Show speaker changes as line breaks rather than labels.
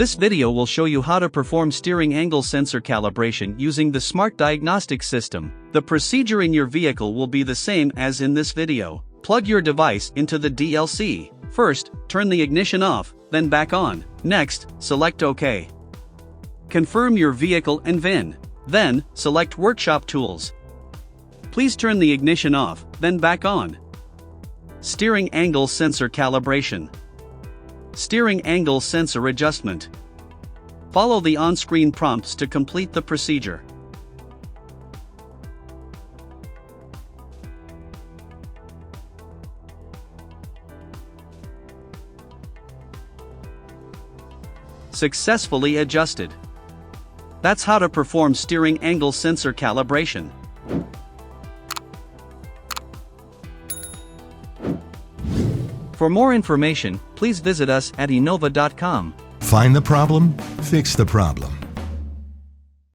This video will show you how to perform steering angle sensor calibration using the Smart Diagnostic system. The procedure in your vehicle will be the same as in this video. Plug your device into the DLC. First, turn the ignition off, then back on. Next, select OK. Confirm your vehicle and VIN. Then, select Workshop Tools. Please turn the ignition off, then back on. Steering Angle Sensor Calibration. Steering Angle Sensor Adjustment. Follow the on-screen prompts to complete the procedure. Successfully adjusted. That's how to perform steering angle sensor calibration. For more information, please visit us at Innova.com.
Find the problem, fix the problem.